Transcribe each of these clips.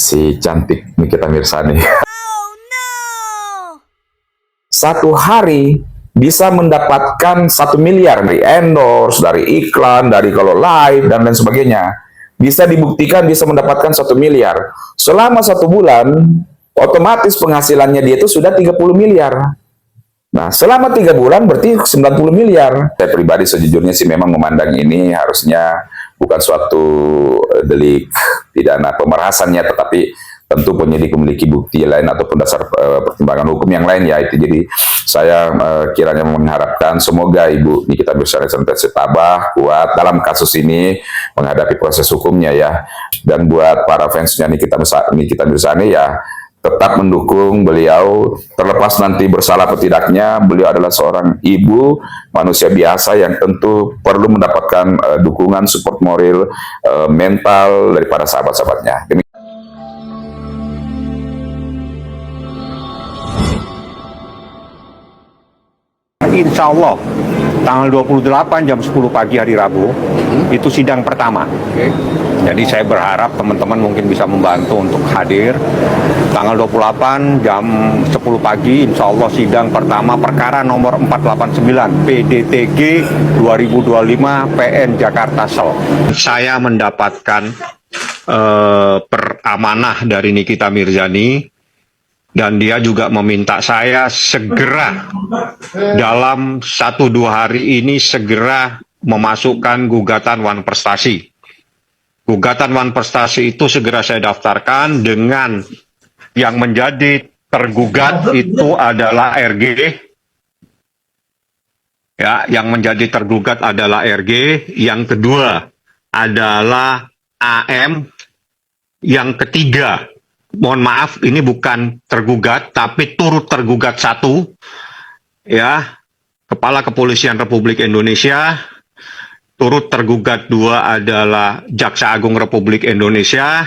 si cantik Nikita Mirzani. Oh no! Satu hari bisa mendapatkan 1 miliar dari endorse, dari iklan, dari kalau live dan lain sebagainya. Bisa dibuktikan bisa mendapatkan 1 miliar. Selama 1 bulan, otomatis penghasilannya dia itu sudah 30 miliar. Nah, selama 3 bulan berarti 90 miliar. Saya pribadi sejujurnya sih memang memandang ini harusnya bukan suatu delik pidana pemerasannya, tetapi tentu penyidik memiliki bukti lain ataupun dasar pertimbangan hukum yang lain ya itu. Jadi saya kiranya mengharapkan semoga Ibu Nikita Mirzani senantiasa tabah, kuat dalam kasus ini menghadapi proses hukumnya ya. Dan buat para fansnya Nikita Mirzani ya, tetap mendukung beliau, terlepas nanti bersalah atau tidaknya, beliau adalah seorang ibu, manusia biasa yang tentu perlu mendapatkan dukungan, support moral, mental daripada sahabat-sahabatnya. Insya Allah tanggal 28 jam 10 pagi hari Rabu itu sidang pertama. Jadi saya berharap teman-teman mungkin bisa membantu untuk hadir. Tanggal 28 jam 10 pagi insya Allah sidang pertama perkara nomor 489 PDTG 2025 PN Jakarta Sel. Saya mendapatkan peramanah dari Nikita Mirzani dan dia juga meminta saya segera dalam 1-2 hari ini segera memasukkan gugatan Wan Prestasi. Gugatan Wan Prestasi itu segera saya daftarkan dengan yang menjadi tergugat itu adalah RG. Ya, yang menjadi tergugat adalah RG, yang kedua adalah AM, yang ketiga, mohon maaf ini bukan tergugat tapi turut tergugat satu, ya, Kepala Kepolisian Republik Indonesia. Turut tergugat 2 adalah Jaksa Agung Republik Indonesia,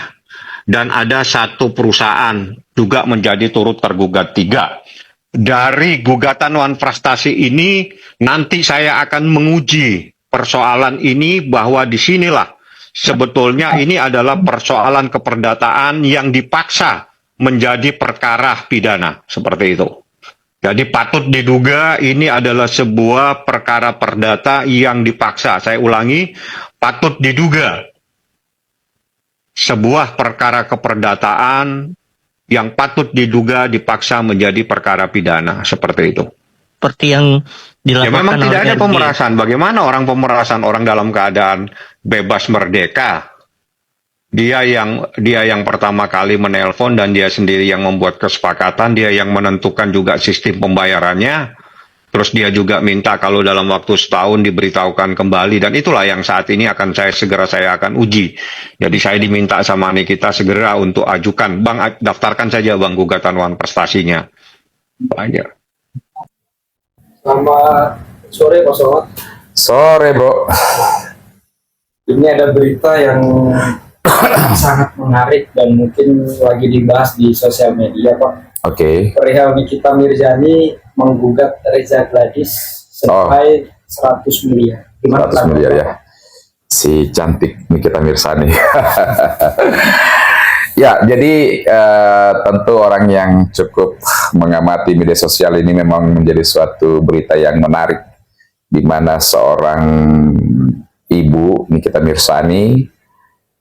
dan ada 1 perusahaan juga menjadi turut tergugat 3. Dari gugatan Wan Prestasi ini nanti saya akan menguji persoalan ini bahwa disinilah sebetulnya ini adalah persoalan keperdataan yang dipaksa menjadi perkara pidana, seperti itu. Jadi patut diduga ini adalah sebuah perkara perdata yang dipaksa. Saya ulangi, patut diduga sebuah perkara keperdataan yang patut diduga dipaksa menjadi perkara pidana, seperti itu. Seperti yang dilakukan ya, memang tidak ada RG. pemerasan. Bagaimana orang pemerasan orang dalam keadaan bebas merdeka? Dia yang pertama kali menelpon dan dia sendiri yang membuat kesepakatan, dia yang menentukan juga sistem pembayarannya. Terus dia juga minta kalau dalam waktu setahun diberitahukan kembali, dan itulah yang saat ini akan saya akan uji. Jadi saya diminta sama Nikita segera untuk ajukan, Bang, daftarkan saja Bang gugatan Wan Prestasinya. Banyak. Selamat sore Pak Somad. Sore bro. Ini ada berita yang sangat menarik dan mungkin lagi dibahas di sosial media Pak. Oke. Perihal Nikita Mirzani menggugat Reza Gladys sampai 100 miliar. Gimana 100 miliar ya. Si cantik Nikita Mirzani. Ya, jadi tentu orang yang cukup mengamati media sosial ini memang menjadi suatu berita yang menarik, di mana seorang ibu Nikita Mirzani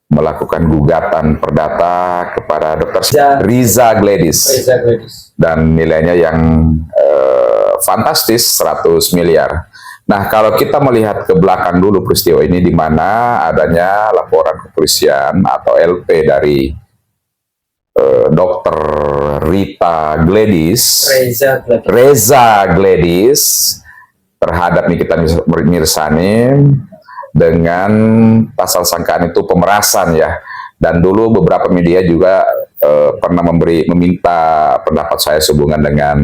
melakukan gugatan perdata kepada Dr. Reza Gladys. Dan nilainya yang fantastis, 100 miliar. Nah, kalau kita melihat ke belakang dulu peristiwa ini, di mana adanya laporan kepolisian atau LP dari Dr. Reza Gladys terhadap Nikita Mirzani dengan pasal sangkaan itu pemerasan ya. Dan dulu beberapa media juga pernah meminta pendapat saya sehubungan dengan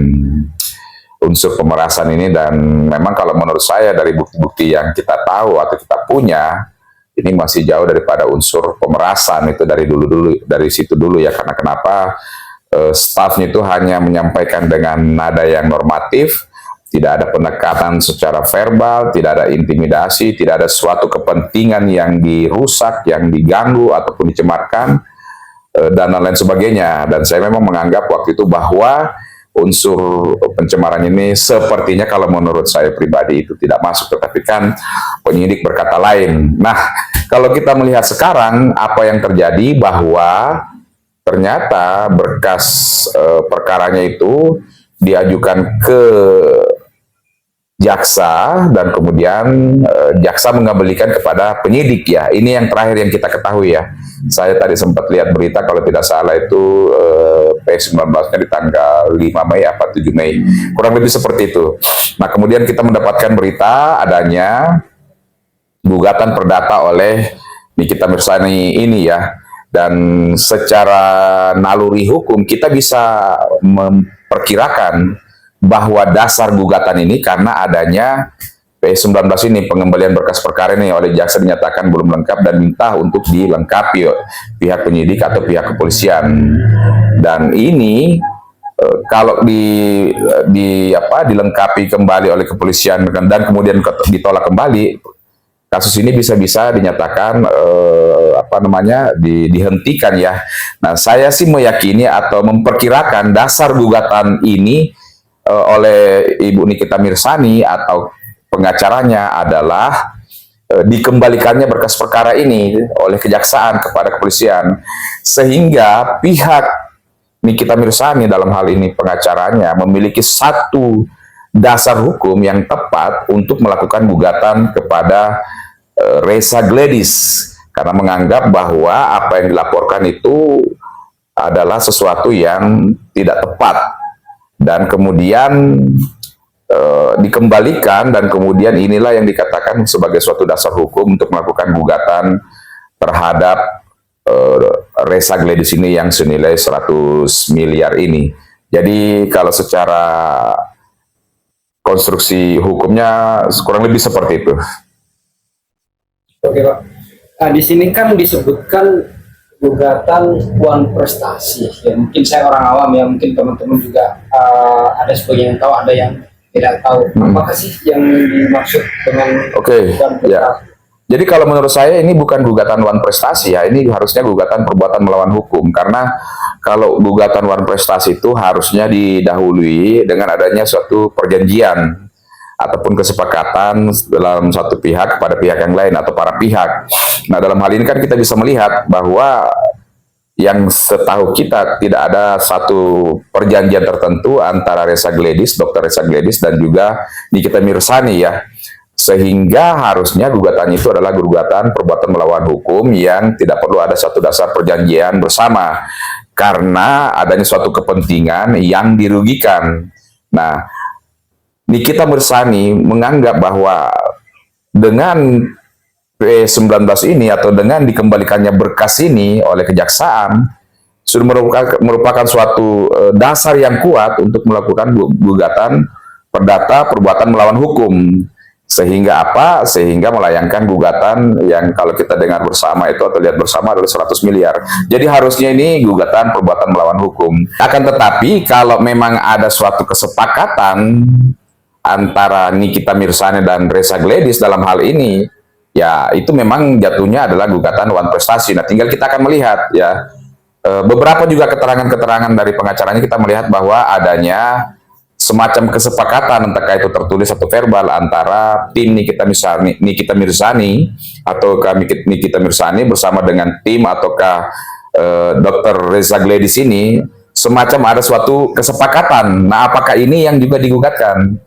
unsur pemerasan ini, dan memang kalau menurut saya dari bukti-bukti yang kita tahu atau kita punya, ini masih jauh daripada unsur pemerasan itu dari situ dulu ya. Karena kenapa? Stafnya itu hanya menyampaikan dengan nada yang normatif, tidak ada pendekatan secara verbal, tidak ada intimidasi, tidak ada suatu kepentingan yang dirusak, yang diganggu ataupun dicemarkan. dan lain sebagainya. Dan saya memang menganggap waktu itu bahwa unsur pencemaran ini sepertinya kalau menurut saya pribadi itu tidak masuk, tetapi kan penyidik berkata lain. Nah, kalau kita melihat sekarang apa yang terjadi bahwa ternyata berkas perkaranya itu diajukan ke jaksa dan kemudian jaksa mengembalikan kepada penyidik ya. Ini yang terakhir yang kita ketahui ya. Saya tadi sempat lihat berita kalau tidak salah itu P19-nya di tanggal 5 Mei apa 7 Mei. Kurang lebih seperti itu. Nah, kemudian kita mendapatkan berita adanya gugatan perdata oleh Nikita Mirzani ini ya. Dan secara naluri hukum kita bisa memperkirakan bahwa dasar gugatan ini karena adanya P19 ini, pengembalian berkas perkara ini oleh jaksa dinyatakan belum lengkap dan minta untuk dilengkapi pihak penyidik atau pihak kepolisian. Dan ini kalau dilengkapi kembali oleh kepolisian dan kemudian ditolak kembali, kasus ini bisa-bisa dinyatakan dihentikan ya. Nah, saya sih meyakini atau memperkirakan dasar gugatan ini oleh Ibu Nikita Mirzani atau pengacaranya adalah dikembalikannya berkas perkara ini oleh kejaksaan kepada kepolisian, sehingga pihak Nikita Mirzani dalam hal ini pengacaranya memiliki satu dasar hukum yang tepat untuk melakukan gugatan kepada Reza Gladys karena menganggap bahwa apa yang dilaporkan itu adalah sesuatu yang tidak tepat dan kemudian dikembalikan, dan kemudian inilah yang dikatakan sebagai suatu dasar hukum untuk melakukan gugatan terhadap Reza Gladys ini yang senilai 100 miliar ini. Jadi kalau secara konstruksi hukumnya kurang lebih seperti itu. Oke Pak. Nah, di sini kan disebutkan gugatan uang prestasi. Ya, mungkin saya orang awam ya, mungkin teman-teman juga ada sebagian yang tahu, ada yang tidak tahu. Apakah sih yang dimaksud dengan gugatan prestasi? Ya. Jadi kalau menurut saya ini bukan gugatan wan prestasi ya, ini harusnya gugatan perbuatan melawan hukum, karena kalau gugatan wan prestasi itu harusnya didahului dengan adanya suatu perjanjian ataupun kesepakatan dalam satu pihak kepada pihak yang lain atau para pihak. Nah, dalam hal ini kan kita bisa melihat bahwa yang setahu kita tidak ada satu perjanjian tertentu antara Reza Gladys, Dr. Reza Gladys dan juga Nikita Mirzani ya. Sehingga harusnya gugatan itu adalah gugatan perbuatan melawan hukum yang tidak perlu ada satu dasar perjanjian bersama karena adanya suatu kepentingan yang dirugikan. Nah, Nikita Mirzani menganggap bahwa dengan P19 ini atau dengan dikembalikannya berkas ini oleh kejaksaan sudah merupakan suatu dasar yang kuat untuk melakukan gugatan perdata perbuatan melawan hukum. Sehingga apa? Sehingga melayangkan gugatan yang kalau kita dengar bersama itu atau lihat bersama adalah 100 miliar. Jadi harusnya ini gugatan perbuatan melawan hukum. Akan tetapi kalau memang ada suatu kesepakatan antara Nikita Mirzani dan Reza Gladys dalam hal ini, ya itu memang jatuhnya adalah gugatan wan prestasi. Nah, tinggal kita akan melihat ya beberapa juga keterangan-keterangan dari pengacaranya kita melihat bahwa adanya semacam kesepakatan entah itu tertulis atau verbal antara tim Nikita Mirzani atau Nikita Mirzani bersama dengan tim ataukah Dr. Reza Gladys ini, semacam ada suatu kesepakatan. Nah, apakah ini yang juga digugatkan?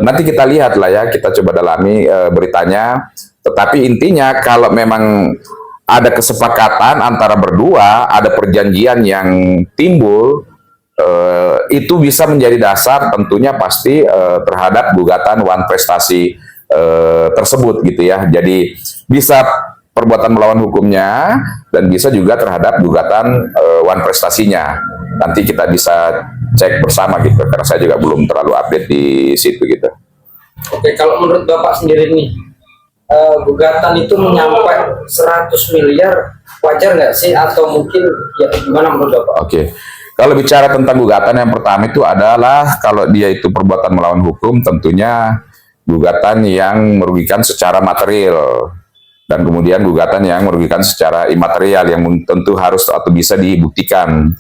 Nanti kita lihat lah ya, kita coba dalami beritanya. Tetapi intinya kalau memang ada kesepakatan antara berdua, ada perjanjian yang timbul, itu bisa menjadi dasar tentunya pasti terhadap gugatan wan prestasi tersebut gitu ya. Jadi bisa perbuatan melawan hukumnya dan bisa juga terhadap gugatan wan prestasinya. Nanti kita bisa cek bersama gitu, karena saya juga belum terlalu update di situ gitu. Oke, kalau menurut Bapak sendiri nih, gugatan itu menyampai 100 miliar, wajar nggak sih? Atau mungkin ya gimana menurut Bapak? Oke. Kalau bicara tentang gugatan, yang pertama itu adalah kalau dia itu perbuatan melawan hukum, tentunya gugatan yang merugikan secara material. dan kemudian gugatan yang merugikan secara imaterial yang tentu harus atau bisa dibuktikan.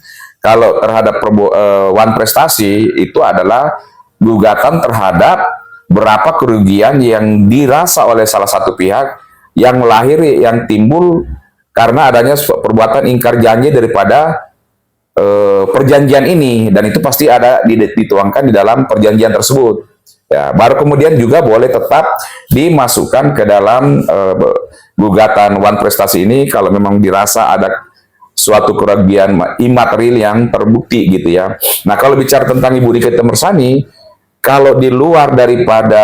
Kalau terhadap Wan Prestasi itu adalah gugatan terhadap berapa kerugian yang dirasa oleh salah satu pihak yang lahir yang timbul karena adanya perbuatan ingkar janji daripada perjanjian ini, dan itu pasti ada dituangkan di dalam perjanjian tersebut. Ya, baru kemudian juga boleh tetap dimasukkan ke dalam gugatan Wan Prestasi ini kalau memang dirasa ada suatu kerugian imaterial yang terbukti gitu ya. Nah, kalau bicara tentang Ibu Nikita Mirzani, kalau di luar daripada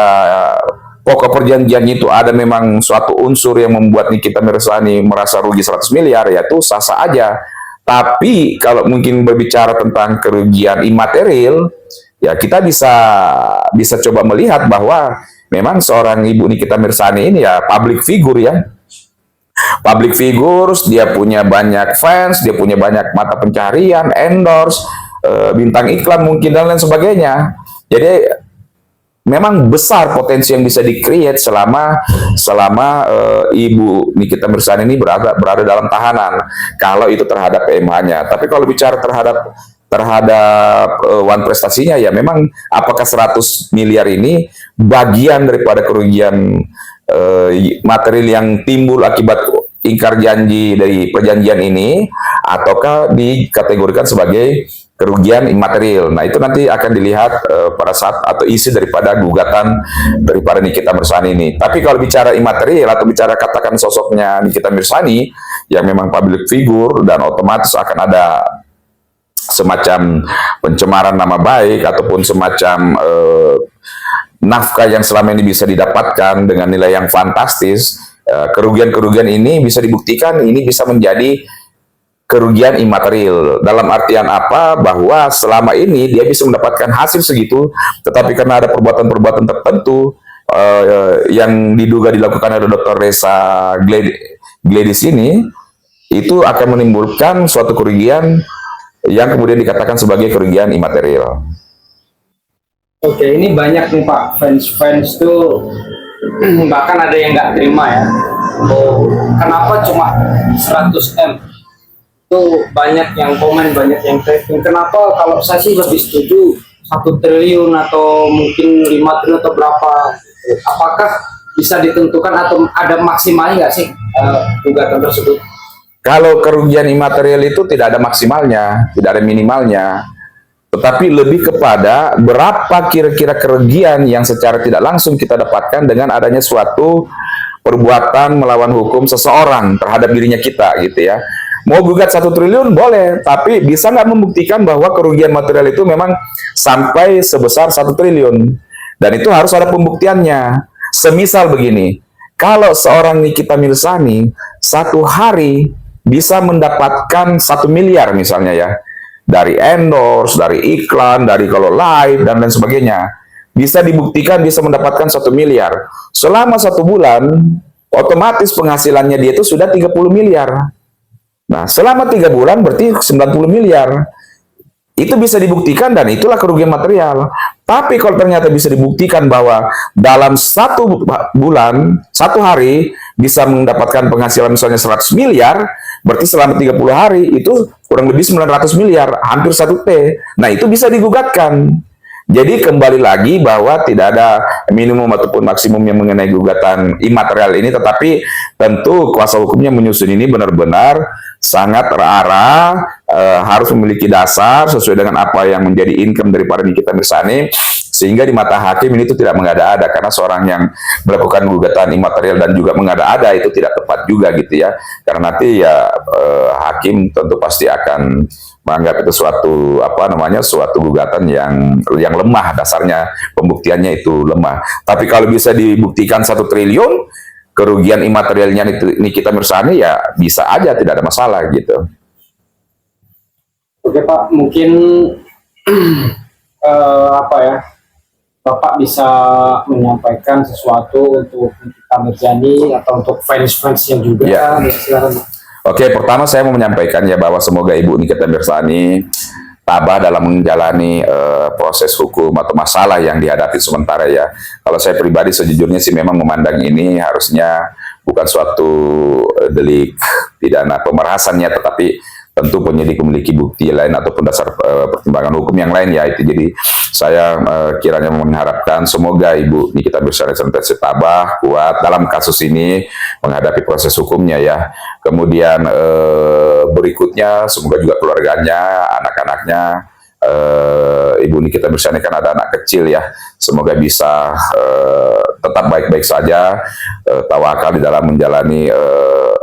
pokok perjanjian itu ada memang suatu unsur yang membuat Nikita Mirzani merasa rugi 100 miliar, ya itu sah-sah aja. Tapi kalau mungkin berbicara tentang kerugian imaterial, ya kita bisa coba melihat bahwa memang seorang Ibu Nikita Mirzani ini ya public figure ya. Public figures, dia punya banyak fans, dia punya banyak mata pencarian, endorse, bintang iklan mungkin dan lain sebagainya. Jadi memang besar potensi yang bisa di-create selama Ibu Nikita Mirzani ini berada dalam tahanan. Kalau itu terhadap PMH-nya. Tapi kalau bicara terhadap Wan Prestasinya, ya memang apakah 100 miliar ini bagian daripada kerugian material yang timbul akibat ingkar janji dari perjanjian ini, ataukah dikategorikan sebagai kerugian imaterial. Nah, itu nanti akan dilihat pada saat atau isi daripada gugatan daripada Nikita Mirzani ini. Tapi kalau bicara imaterial atau bicara katakan sosoknya Nikita Mirzani yang memang public figure, dan otomatis akan ada semacam pencemaran nama baik ataupun semacam nafkah yang selama ini bisa didapatkan dengan nilai yang fantastis, kerugian-kerugian ini bisa dibuktikan, ini bisa menjadi kerugian imaterial. Dalam artian apa? Bahwa selama ini dia bisa mendapatkan hasil segitu, tetapi karena ada perbuatan-perbuatan tertentu yang diduga dilakukan oleh Dr. Reza Gledis ini, itu akan menimbulkan suatu kerugian yang kemudian dikatakan sebagai kerugian imaterial. Oke, ini banyak nih Pak, fans tuh bahkan ada yang nggak terima ya. Oh, kenapa cuma 100M? Tuh banyak yang komen, banyak yang typing. Kenapa kalau saya sih lebih setuju 1 triliun atau mungkin 5 triliun atau berapa? Apakah bisa ditentukan atau ada maksimalnya nggak sih gugatan tersebut? Kalau kerugian imaterial itu tidak ada maksimalnya, tidak ada minimalnya. Tetapi lebih kepada berapa kira-kira kerugian yang secara tidak langsung kita dapatkan dengan adanya suatu perbuatan melawan hukum seseorang terhadap dirinya kita gitu ya. Mau gugat 1 triliun boleh, tapi bisa nggak membuktikan bahwa kerugian material itu memang sampai sebesar 1 triliun. Dan itu harus ada pembuktiannya. Semisal begini, kalau seorang Nikita Mirzani 1 hari bisa mendapatkan 1 miliar misalnya ya, dari endorse, dari iklan, dari kalau live, dan lain sebagainya. Bisa dibuktikan bisa mendapatkan 1 miliar. Selama 1 bulan, otomatis penghasilannya dia itu sudah 30 miliar. Nah, selama 3 bulan berarti 90 miliar. Itu bisa dibuktikan dan itulah kerugian material. Tapi kalau ternyata bisa dibuktikan bahwa dalam 1 bulan, 1 hari, bisa mendapatkan penghasilan misalnya 100 miliar, berarti selama 30 hari itu kurang lebih 900 miliar, hampir 1 T. Nah, itu bisa digugatkan. Jadi kembali lagi bahwa tidak ada minimum ataupun maksimum yang mengenai gugatan imaterial ini, tetapi tentu kuasa hukumnya menyusun ini benar-benar sangat terarah, harus memiliki dasar sesuai dengan apa yang menjadi income daripada Nikita Mirzani, sehingga di mata hakim ini itu tidak mengada-ada, karena seorang yang melakukan gugatan imaterial dan juga mengada-ada itu tidak tepat juga gitu ya, karena nanti ya hakim tentu pasti akan menganggap itu suatu gugatan yang lemah, dasarnya pembuktiannya itu lemah. Tapi kalau bisa dibuktikan 1 triliun kerugian imaterialnya Nikita Mirzani, ya bisa aja, tidak ada masalah gitu. Oke Pak, mungkin Bapak bisa menyampaikan sesuatu untuk Nikita Mirzani atau untuk fans-fansnya juga. Ya. Silakan. Oke, pertama saya mau menyampaikan ya bahwa semoga Ibu Nikita Mirzani tabah dalam menjalani proses hukum atau masalah yang dihadapi sementara ya. Kalau saya pribadi sejujurnya sih memang memandang ini harusnya bukan suatu delik pidana pemerasannya, tetapi tentu penyidik memiliki bukti lain ataupun dasar pertimbangan hukum yang lain ya itu. Jadi saya kiranya mengharapkan semoga Ibu Nikita Mirzani senantiasa tabah, kuat dalam kasus ini menghadapi proses hukumnya ya. Kemudian berikutnya semoga juga keluarganya, anak-anaknya, Ibu Nikita Mirzani kan ada anak kecil ya, semoga bisa tetap baik-baik saja, tawakal di dalam menjalani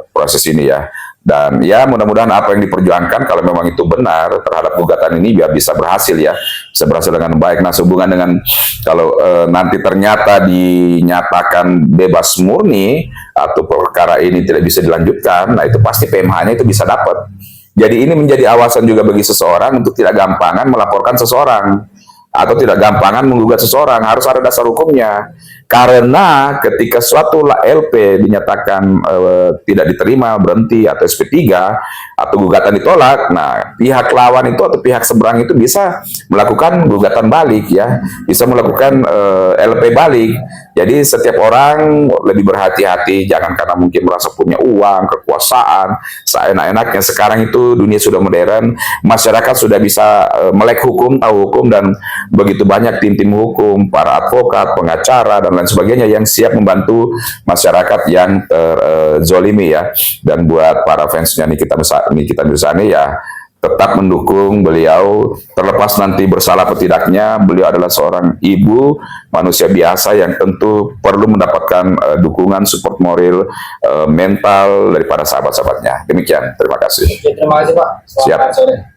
proses ini ya. Dan ya mudah-mudahan apa yang diperjuangkan kalau memang itu benar terhadap gugatan ini biar bisa berhasil ya, bisa berhasil dengan baik. Nah sehubungan dengan kalau nanti ternyata dinyatakan bebas murni atau perkara ini tidak bisa dilanjutkan, nah itu pasti PMH-nya itu bisa dapat. Jadi ini menjadi awasan juga bagi seseorang untuk tidak gampangan melaporkan seseorang atau tidak gampangan menggugat seseorang, harus ada dasar hukumnya. Karena ketika suatu LP dinyatakan tidak diterima, berhenti atau SP3 atau gugatan ditolak, nah pihak lawan itu atau pihak seberang itu bisa melakukan gugatan balik ya, bisa melakukan LP balik. Jadi setiap orang lebih berhati-hati, jangan karena mungkin merasa punya uang, kekuasaan, seenak-enaknya. Sekarang itu dunia sudah modern, masyarakat sudah bisa melek hukum, tahu hukum, dan begitu banyak tim-tim hukum, para advokat, pengacara, dan lain sebagainya yang siap membantu masyarakat yang terzolimi ya. Dan buat para fansnya Nikita Mirzani ya, tetap mendukung beliau, terlepas nanti bersalah atau tidaknya, beliau adalah seorang ibu, manusia biasa yang tentu perlu mendapatkan dukungan, support moral, mental daripada sahabat-sahabatnya. Demikian, terima kasih. Oke, terima kasih Pak. Selamat Siap. sore.